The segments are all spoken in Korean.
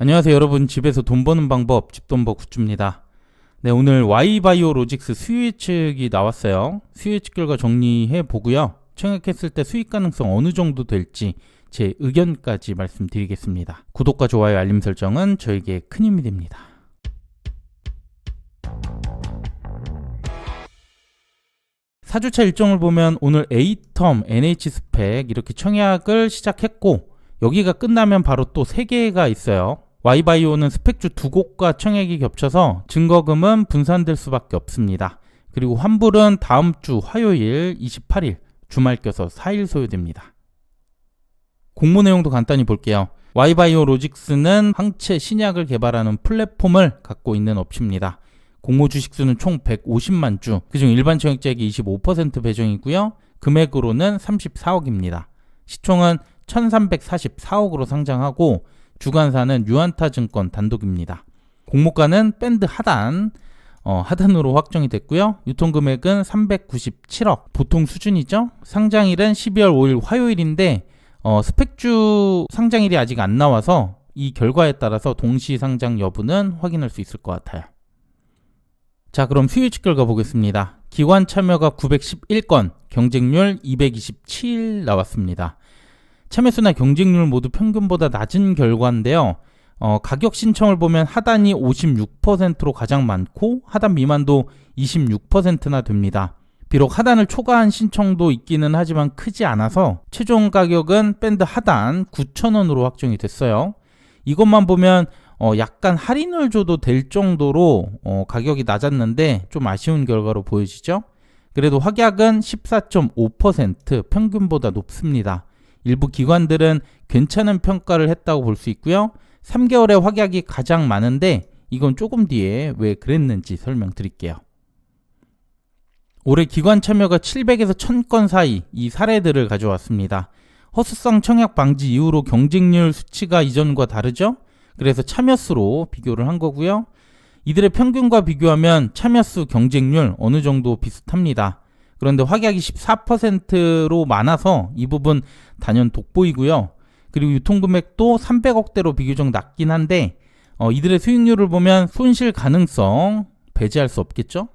안녕하세요 여러분, 집에서 돈 버는 방법 집돈버 굿즈입니다. 네, 오늘 Y바이오로직스 수요 예측이 나왔어요. 수요 예측 결과 정리해 보고요, 청약했을 때 수익 가능성 어느 정도 될지 제 의견까지 말씀드리겠습니다. 구독과 좋아요, 알림 설정은 저에게 큰 힘이 됩니다. 사주차 일정을 보면 오늘 A텀, NH 스펙 이렇게 청약을 시작했고, 여기가 끝나면 바로 또 3개가 있어요. Y바이오는 스펙주 2곳과 청약이 겹쳐서 증거금은 분산될 수밖에 없습니다. 그리고 환불은 다음 주 화요일 28일 주말 껴서 4일 소요됩니다. 공모 내용도 간단히 볼게요. Y바이오로직스는 항체 신약을 개발하는 플랫폼을 갖고 있는 업체입니다. 공모 주식수는 총 150만 주, 그중 일반 청약자에게 25% 배정이고요. 금액으로는 34억입니다. 시총은 1344억으로 상장하고 주관사는 유안타증권 단독입니다. 공모가는 밴드 하단으로 확정이 됐고요. 유통금액은 397억, 보통 수준이죠. 상장일은 12월 5일 화요일인데 스펙주 상장일이 아직 안 나와서 이 결과에 따라서 동시 상장 여부는 확인할 수 있을 것 같아요. 자, 그럼 수요 예측 결과 보겠습니다. 기관 참여가 911건, 경쟁률 227 나왔습니다. 참여수나 경쟁률 모두 평균보다 낮은 결과인데요. 가격 신청을 보면 하단이 56%로 가장 많고 하단 미만도 26%나 됩니다. 비록 하단을 초과한 신청도 있기는 하지만 크지 않아서 최종 가격은 밴드 하단 9,000원으로 확정이 됐어요. 이것만 보면 약간 할인을 줘도 될 정도로 가격이 낮았는데 좀 아쉬운 결과로 보여지죠. 그래도 확약은 14.5%, 평균보다 높습니다. 일부 기관들은 괜찮은 평가를 했다고 볼 수 있고요. 3개월의 확약이 가장 많은데 이건 조금 뒤에 왜 그랬는지 설명드릴게요. 올해 기관 참여가 700에서 1000건 사이 이 사례들을 가져왔습니다. 허수성 청약 방지 이후로 경쟁률 수치가 이전과 다르죠? 그래서 참여수로 비교를 한 거고요. 이들의 평균과 비교하면 참여수, 경쟁률 어느 정도 비슷합니다. 그런데 확약이 14%로 많아서 이 부분 단연 돋보이고요. 그리고 유통금액도 300억대로 비교적 낮긴 한데 이들의 수익률을 보면 손실 가능성 배제할 수 없겠죠?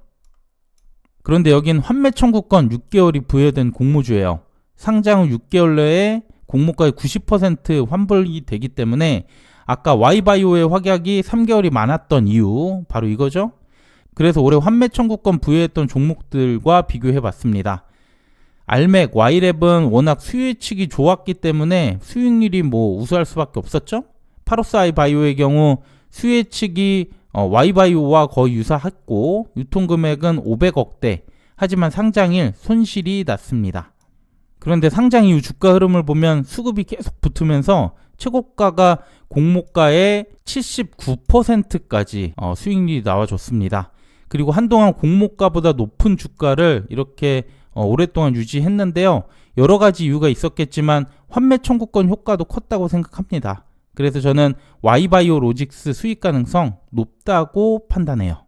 그런데 여긴 환매 청구권 6개월이 부여된 공모주예요. 상장 후 6개월 내에 공모가의 90% 환불이 되기 때문에 아까 Y바이오의 확약이 3개월이 많았던 이유 바로 이거죠. 그래서 올해 환매 청구권 부여했던 종목들과 비교해봤습니다. 알맥, Y랩은 워낙 수요 예측이 좋았기 때문에 수익률이 우수할 수밖에 없었죠. 파로스아이바이오의 경우 수요 예측이 Y바이오와 거의 유사했고 유통금액은 500억대, 하지만 상장일 손실이 났습니다. 그런데 상장 이후 주가 흐름을 보면 수급이 계속 붙으면서 최고가가 공모가의 79%까지 수익률이 나와줬습니다. 그리고 한동안 공모가보다 높은 주가를 이렇게 오랫동안 유지했는데요. 여러 가지 이유가 있었겠지만 환매 청구권 효과도 컸다고 생각합니다. 그래서 저는 Y바이오로직스 수익 가능성 높다고 판단해요.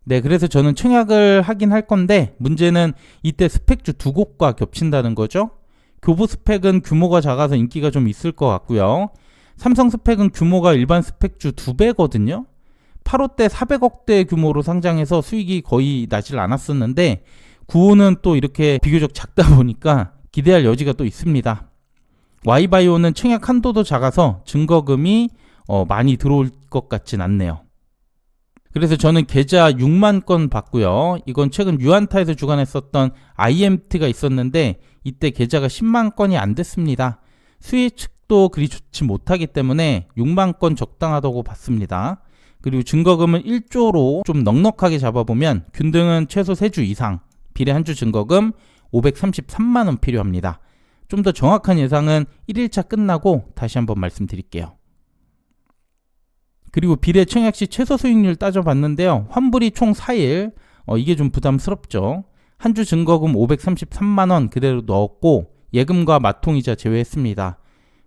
네, 그래서 저는 청약을 하긴 할 건데 문제는 이때 스펙주 2곳과 겹친다는 거죠. 교부 스펙은 규모가 작아서 인기가 좀 있을 것 같고요. 삼성 스펙은 규모가 일반 스펙주 2배거든요. 8호 때 400억대 규모로 상장해서 수익이 거의 나질 않았었는데 9호는 또 이렇게 비교적 작다 보니까 기대할 여지가 또 있습니다. Y바이오는 청약 한도도 작아서 증거금이 많이 들어올 것 같진 않네요. 그래서 저는 계좌 6만 건 받고요. 이건 최근 유안타에서 주관했었던 IMT가 있었는데 이때 계좌가 10만 건이 안 됐습니다. 수요 예측도 그리 좋지 못하기 때문에 6만 건 적당하다고 봤습니다. 그리고 증거금은 1조로 좀 넉넉하게 잡아보면 균등은 최소 3주 이상, 비례 한 주 증거금 533만원 필요합니다. 좀 더 정확한 예상은 1일차 끝나고 다시 한번 말씀드릴게요. 그리고 비례 청약 시 최소 수익률 따져봤는데요. 환불이 총 4일, 이게 좀 부담스럽죠. 한 주 증거금 533만원 그대로 넣었고 예금과 마통이자 제외했습니다.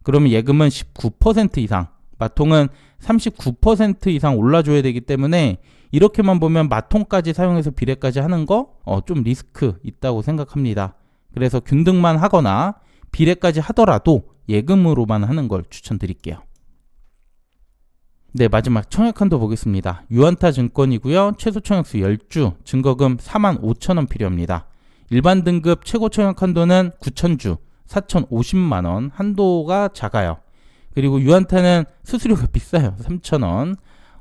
그러면 예금은 19% 이상, 마통은 39% 이상 올라줘야 되기 때문에 이렇게만 보면 마통까지 사용해서 비례까지 하는 거 좀 리스크 있다고 생각합니다. 그래서 균등만 하거나 비례까지 하더라도 예금으로만 하는 걸 추천드릴게요. 네, 마지막 청약 한도 보겠습니다. 유안타 증권이고요. 최소 청약수 10주, 증거금 45,000원 필요합니다. 일반 등급 최고 청약 한도는 9,000주, 4,050만원, 한도가 작아요. 그리고 유안타는 수수료가 비싸요. 3,000원.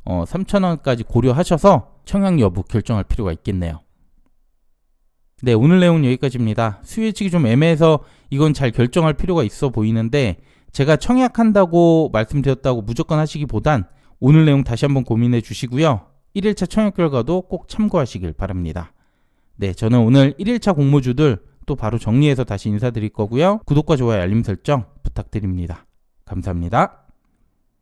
3,000원까지 고려하셔서 청약 여부 결정할 필요가 있겠네요. 네, 오늘 내용은 여기까지입니다. 수요 예측이 좀 애매해서 이건 잘 결정할 필요가 있어 보이는데, 제가 청약한다고 말씀드렸다고 무조건 하시기보단 오늘 내용 다시 한번 고민해 주시고요. 1일차 청약 결과도 꼭 참고하시길 바랍니다. 네, 저는 오늘 1일차 공모주들 또 바로 정리해서 다시 인사드릴 거고요. 구독과 좋아요, 알림 설정 부탁드립니다. 감사합니다.